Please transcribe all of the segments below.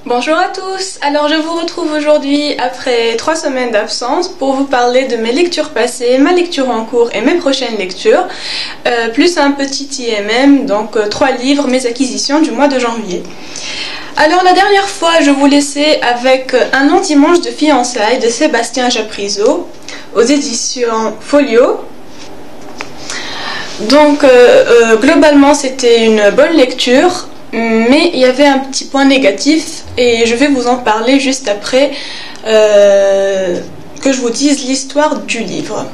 Bonjour à tous, alors je vous retrouve aujourd'hui après 3 semaines d'absence pour vous parler de mes lectures passées, ma lecture en cours et mes prochaines lectures, plus un petit IMM, donc 3 livres, mes acquisitions du mois de janvier. Alors la dernière fois je vous laissais avec Un long dimanche de fiançailles de Sébastien Japrisot aux éditions Folio. Donc globalement c'était une bonne lecture, mais il y avait un petit point négatif et je vais vous en parler juste après que je vous dise l'histoire du livre.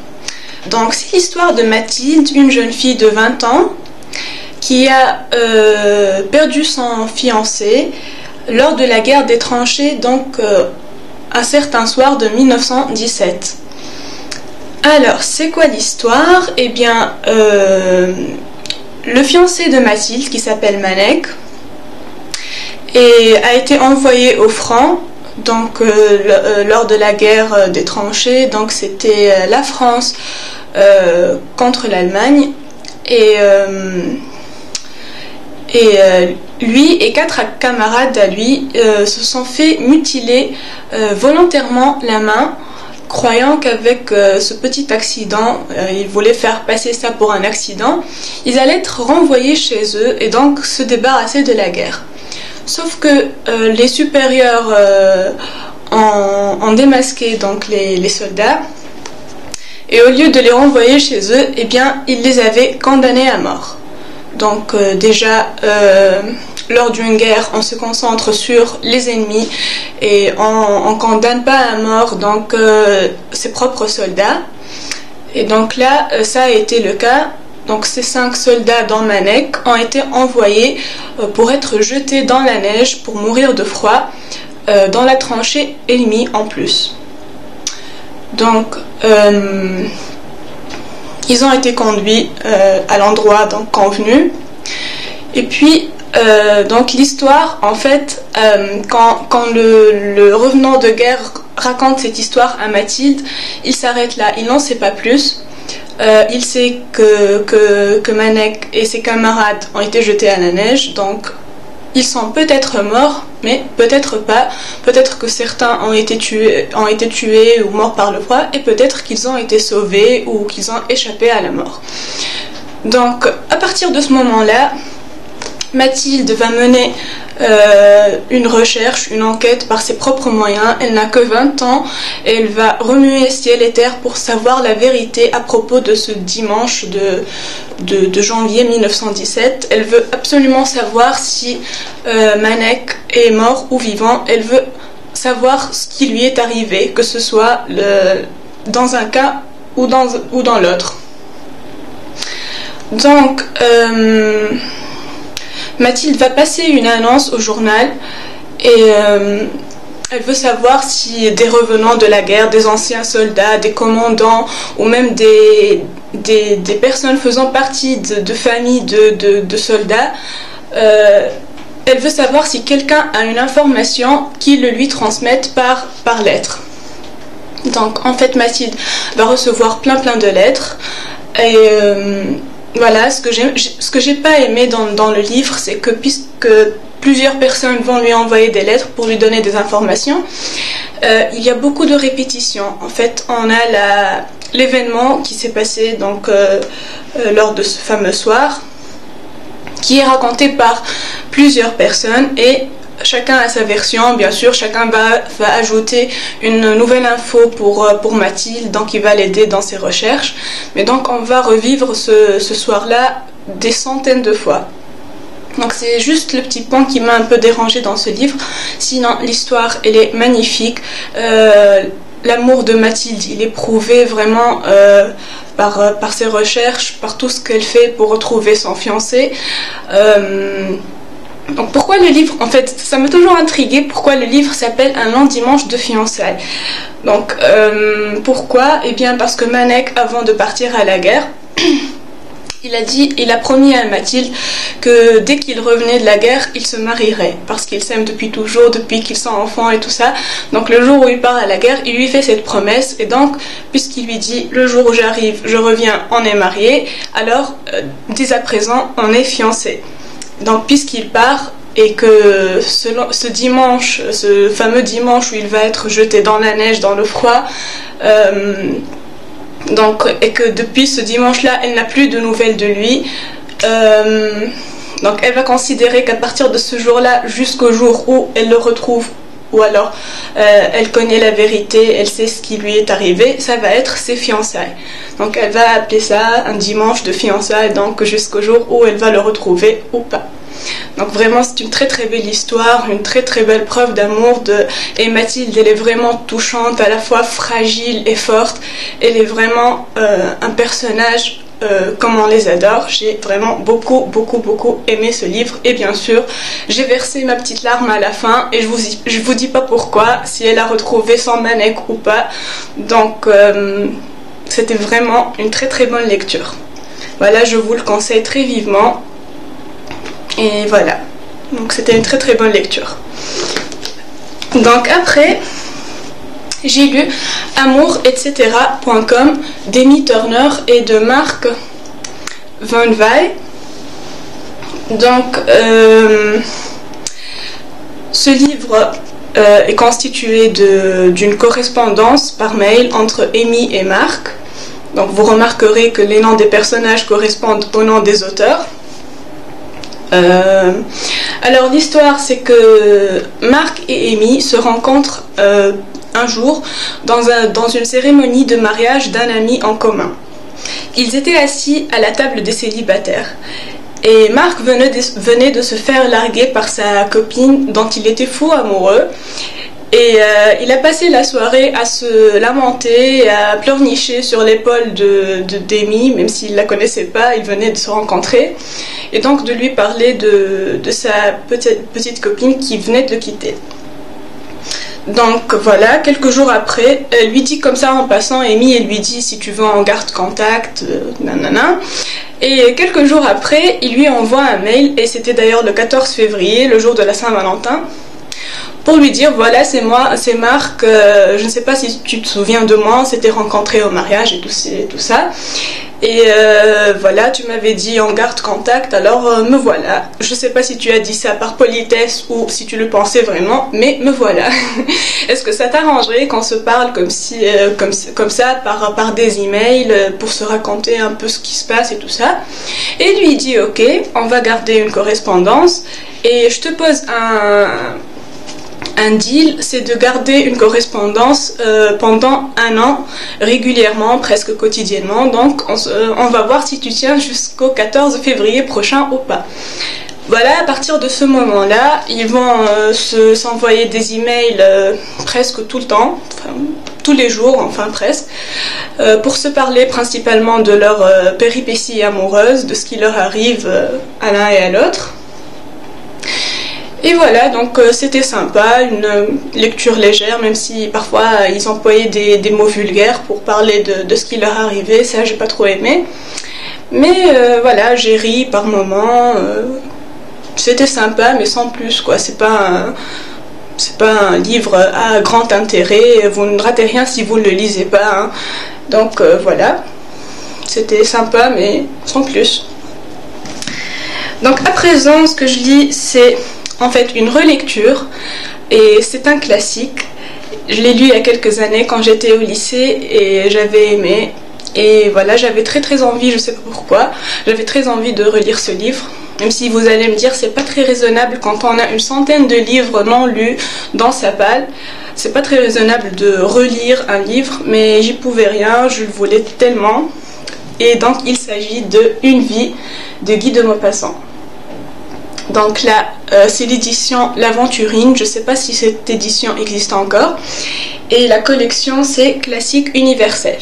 Donc c'est l'histoire de Mathilde, une jeune fille de 20 ans qui a perdu son fiancé lors de la guerre des tranchées, donc un certain soir de 1917. Alors, c'est quoi l'histoire? Eh bien, le fiancé de Mathilde, qui s'appelle Manek, a été envoyé au front, donc lors de la guerre des tranchées. Donc, c'était la France contre l'Allemagne, et lui et 4 camarades à lui se sont fait mutiler volontairement la main, croyant qu'avec ce petit accident, ils voulaient faire passer ça pour un accident, ils allaient être renvoyés chez eux et donc se débarrasser de la guerre. Sauf que les supérieurs ont démasqué donc les soldats, et au lieu de les renvoyer chez eux, eh bien, ils les avaient condamnés à mort. Donc déjà, lors d'une guerre, on se concentre sur les ennemis et on ne condamne pas à mort donc ses propres soldats. Et donc là, ça a été le cas. Donc ces 5 soldats dans Manek ont été envoyés pour être jetés dans la neige pour mourir de froid dans la tranchée ennemie en plus. Donc ils ont été conduits à l'endroit donc convenu. Et puis donc l'histoire, en fait, quand le revenant de guerre raconte cette histoire à Mathilde, il s'arrête là, il n'en sait pas plus. Il sait que Manek et ses camarades ont été jetés à la neige, donc ils sont peut-être morts, mais peut-être pas. Peut-être que certains ont été tués ou morts par le froid, et peut-être qu'ils ont été sauvés ou qu'ils ont échappé à la mort. Donc, à partir de ce moment-là, Mathilde va mener une recherche, une enquête par ses propres moyens. Elle n'a que 20 ans et elle va remuer ciel et terre pour savoir la vérité à propos de ce dimanche de janvier 1917. Elle veut absolument savoir si Manek est mort ou vivant. Elle veut savoir ce qui lui est arrivé, que ce soit dans un cas ou dans l'autre. Donc, Mathilde va passer une annonce au journal et elle veut savoir si des revenants de la guerre, des anciens soldats, des commandants ou même des personnes faisant partie de familles de soldats, elle veut savoir si quelqu'un a une information qui le lui transmette par lettre. Donc en fait Mathilde va recevoir plein de lettres et voilà, ce que j'ai pas aimé dans le livre, c'est que puisque plusieurs personnes vont lui envoyer des lettres pour lui donner des informations, il y a beaucoup de répétitions. En fait, on a l'événement qui s'est passé donc lors de ce fameux soir, qui est raconté par plusieurs personnes et chacun a sa version, bien sûr, chacun va ajouter une nouvelle info pour Mathilde, donc il va l'aider dans ses recherches. Mais donc on va revivre ce soir-là des centaines de fois. Donc c'est juste le petit point qui m'a un peu dérangée dans ce livre. Sinon l'histoire elle est magnifique. L'amour de Mathilde il est prouvé vraiment par ses recherches, par tout ce qu'elle fait pour retrouver son fiancé. Donc pourquoi le livre, en fait, ça m'a toujours intriguée, pourquoi le livre s'appelle Un long dimanche de fiançailles. Donc pourquoi? Eh bien parce que Manek, avant de partir à la guerre, il a promis à Mathilde que dès qu'il revenait de la guerre, il se marierait, parce qu'ils s'aiment depuis toujours, depuis qu'ils sont enfants et tout ça. Donc le jour où il part à la guerre, il lui fait cette promesse, et donc puisqu'il lui dit le jour où j'arrive, je reviens, on est mariés, alors dès à présent on est fiancés. Donc puisqu'il part, et que ce dimanche, ce fameux dimanche où il va être jeté dans la neige, dans le froid, et que depuis ce dimanche-là, elle n'a plus de nouvelles de lui. Donc elle va considérer qu'à partir de ce jour-là, jusqu'au jour où elle le retrouve, ou alors elle connaît la vérité, elle sait ce qui lui est arrivé, ça va être ses fiançailles. Donc elle va appeler ça un dimanche de fiançailles, donc jusqu'au jour où elle va le retrouver ou pas. Donc vraiment c'est une très très belle histoire, une très très belle preuve d'amour et Mathilde, elle est vraiment touchante, à la fois fragile et forte. Elle est vraiment un personnage comme on les adore. J'ai vraiment beaucoup aimé ce livre, et bien sûr j'ai versé ma petite larme à la fin, et je vous dis pas pourquoi, si elle a retrouvé son Manek ou pas. Donc c'était vraiment une très très bonne lecture. Voilà, je vous le conseille très vivement. Et voilà, donc c'était une très très bonne lecture. Donc après, j'ai lu Amour, etc.com d'Amy Turner et de Mark Van Wy. Donc ce livre est constitué d'une correspondance par mail entre Amy et Mark. Donc vous remarquerez que les noms des personnages correspondent aux noms des auteurs. Alors l'histoire, c'est que Mark et Amy se rencontrent un jour dans une cérémonie de mariage d'un ami en commun. Ils étaient assis à la table des célibataires et Mark venait de se faire larguer par sa copine dont il était fou amoureux. Et il a passé la soirée à se lamenter, à pleurnicher sur l'épaule d'Amy, même s'il ne la connaissait pas, ils venaient de se rencontrer, et donc de lui parler de sa petite copine qui venait de le quitter. Donc voilà, quelques jours après, elle lui dit comme ça en passant, Amy, elle lui dit si tu veux on garde contact, nanana. Et quelques jours après, il lui envoie un mail, et c'était d'ailleurs le 14 février, le jour de la Saint-Valentin, pour lui dire voilà, c'est moi, c'est Marc, je ne sais pas si tu te souviens de moi, on s'était rencontrés au mariage et tout ça. Et voilà, tu m'avais dit on garde contact, alors me voilà. Je ne sais pas si tu as dit ça par politesse ou si tu le pensais vraiment, mais me voilà. Est-ce que ça t'arrangerait qu'on se parle comme ça par des emails pour se raconter un peu ce qui se passe et tout ça? Et lui dit ok, on va garder une correspondance et je te pose un deal, c'est de garder une correspondance pendant un an, régulièrement, presque quotidiennement. Donc on va voir si tu tiens jusqu'au 14 février prochain ou pas. Voilà, à partir de ce moment-là, ils vont s'envoyer des emails presque tout le temps, enfin, tous les jours, enfin presque, pour se parler principalement de leur péripéties amoureuses, de ce qui leur arrive à l'un et à l'autre. Et voilà, donc c'était sympa, une lecture légère, même si parfois ils employaient des mots vulgaires pour parler de ce qui leur arrivait, ça j'ai pas trop aimé. Mais voilà, j'ai ri par moments, c'était sympa mais sans plus quoi, c'est pas un livre à grand intérêt, vous ne ratez rien si vous ne le lisez pas, hein. Donc voilà, c'était sympa mais sans plus. Donc à présent, ce que je lis, c'est en fait une relecture, et c'est un classique. Je l'ai lu il y a quelques années quand j'étais au lycée et j'avais aimé, et voilà, j'avais très envie, je sais pas pourquoi, j'avais très envie de relire ce livre, même si vous allez me dire c'est pas très raisonnable quand on a une centaine de livres non lus dans sa palle, c'est pas très raisonnable de relire un livre, mais j'y pouvais rien, je le voulais tellement. Et donc il s'agit de Une vie de Guy de Maupassant. Donc là, c'est l'édition L'Aventurine, je ne sais pas si cette édition existe encore. Et la collection, c'est Classique Universel.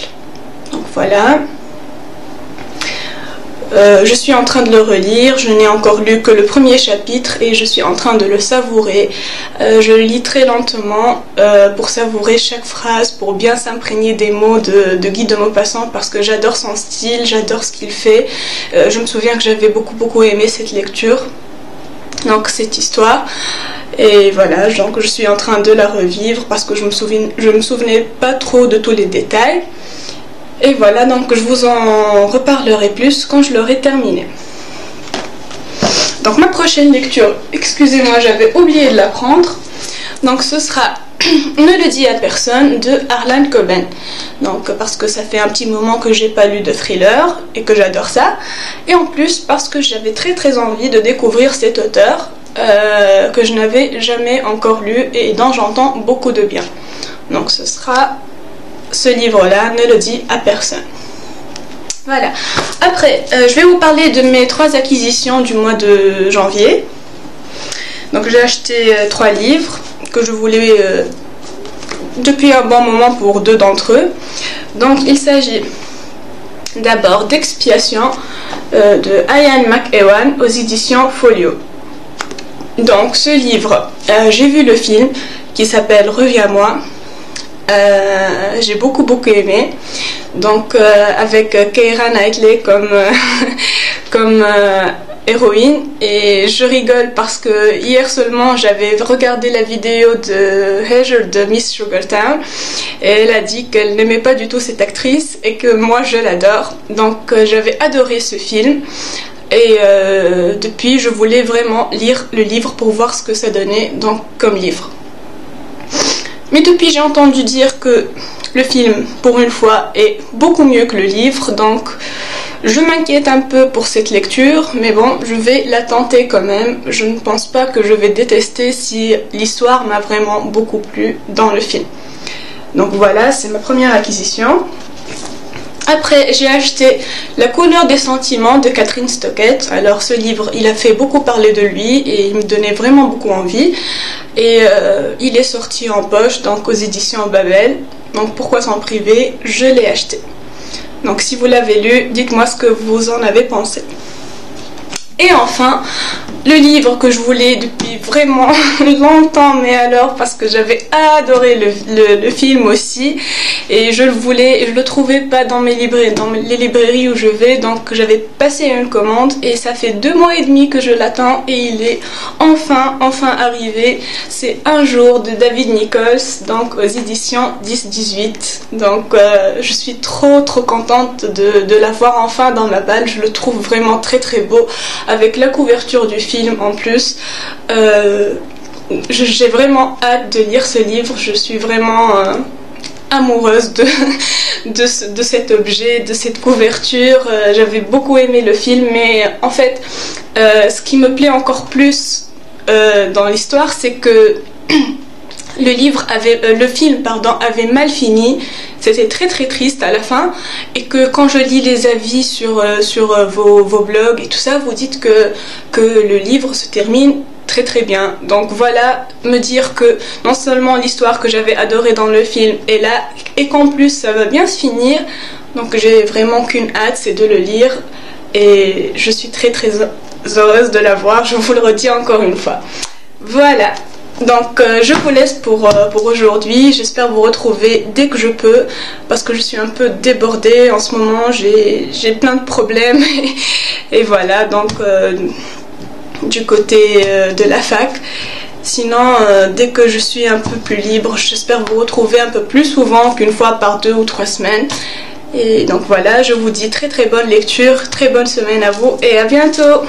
Donc voilà. Je suis en train de le relire, je n'ai encore lu que le premier chapitre et je suis en train de le savourer. Je le lis très lentement pour savourer chaque phrase, pour bien s'imprégner des mots de Guy de Maupassant, parce que j'adore son style, j'adore ce qu'il fait. Je me souviens que j'avais beaucoup aimé cette lecture. Donc cette histoire, et voilà, donc je suis en train de la revivre parce que je me souvenais pas trop de tous les détails, et voilà, donc je vous en reparlerai plus quand je l'aurai terminé. Donc ma prochaine lecture, excusez-moi, j'avais oublié de la prendre. Donc ce sera Ne le dis à personne de Harlan Coben. Donc parce que ça fait un petit moment que j'ai pas lu de thriller et que j'adore ça. Et en plus parce que j'avais très envie de découvrir cet auteur que je n'avais jamais encore lu et dont j'entends beaucoup de bien. Donc ce sera ce livre-là, Ne le dis à personne. Voilà. Après, je vais vous parler de mes 3 acquisitions du mois de janvier. Donc j'ai acheté 3 livres que je voulais depuis un bon moment pour 2 d'entre eux. Donc il s'agit d'abord d'Expiation de Ian McEwan aux éditions Folio. Donc ce livre, j'ai vu le film qui s'appelle Reviens-moi. J'ai beaucoup aimé. Donc avec Keira Knightley comme héroïne, et je rigole parce que hier seulement j'avais regardé la vidéo de Heather de Miss Sugartown et elle a dit qu'elle n'aimait pas du tout cette actrice et que moi je l'adore. Donc j'avais adoré ce film et depuis je voulais vraiment lire le livre pour voir ce que ça donnait donc comme livre. Mais depuis j'ai entendu dire que le film pour une fois est beaucoup mieux que le livre, donc je m'inquiète un peu pour cette lecture, mais bon, je vais la tenter quand même. Je ne pense pas que je vais détester si l'histoire m'a vraiment beaucoup plu dans le film. Donc voilà, c'est ma première acquisition. Après, j'ai acheté La couleur des sentiments de Catherine Stockett. Alors ce livre, il a fait beaucoup parler de lui et il me donnait vraiment beaucoup envie. Et il est sorti en poche, donc aux éditions Babel. Donc pourquoi s'en priver, je l'ai acheté. Donc si vous l'avez lu, dites-moi ce que vous en avez pensé. Et enfin, le livre que je voulais depuis vraiment longtemps, mais alors parce que j'avais adoré le film aussi, et je le voulais, et je le trouvais pas dans les librairies où je vais, donc j'avais passé une commande, et ça fait 2 mois et demi que je l'attends, et il est enfin arrivé. C'est Un jour de David Nichols, donc aux éditions 10-18. Donc je suis trop contente de l'avoir enfin dans ma balle. Je le trouve vraiment très beau, avec la couverture du film en plus. J'ai vraiment hâte de lire ce livre. Je suis vraiment amoureuse de cet objet, de cette couverture. J'avais beaucoup aimé le film, mais en fait ce qui me plaît encore plus dans l'histoire, c'est que le film avait mal fini. C'était très triste à la fin, et que quand je lis les avis sur vos blogs et tout ça, vous dites que le livre se termine très bien. Donc voilà, me dire que non seulement l'histoire que j'avais adorée dans le film est là, et qu'en plus ça va bien se finir. Donc j'ai vraiment qu'une hâte, c'est de le lire, et je suis très heureuse de l'avoir, je vous le redis encore une fois. Voilà. Donc je vous laisse pour aujourd'hui. J'espère vous retrouver dès que je peux, parce que je suis un peu débordée en ce moment, j'ai plein de problèmes et voilà, donc du côté de la fac. Sinon dès que je suis un peu plus libre, j'espère vous retrouver un peu plus souvent qu'une fois par 2 ou 3 semaines. Et donc voilà, je vous dis très bonne lecture, très bonne semaine à vous, et à bientôt.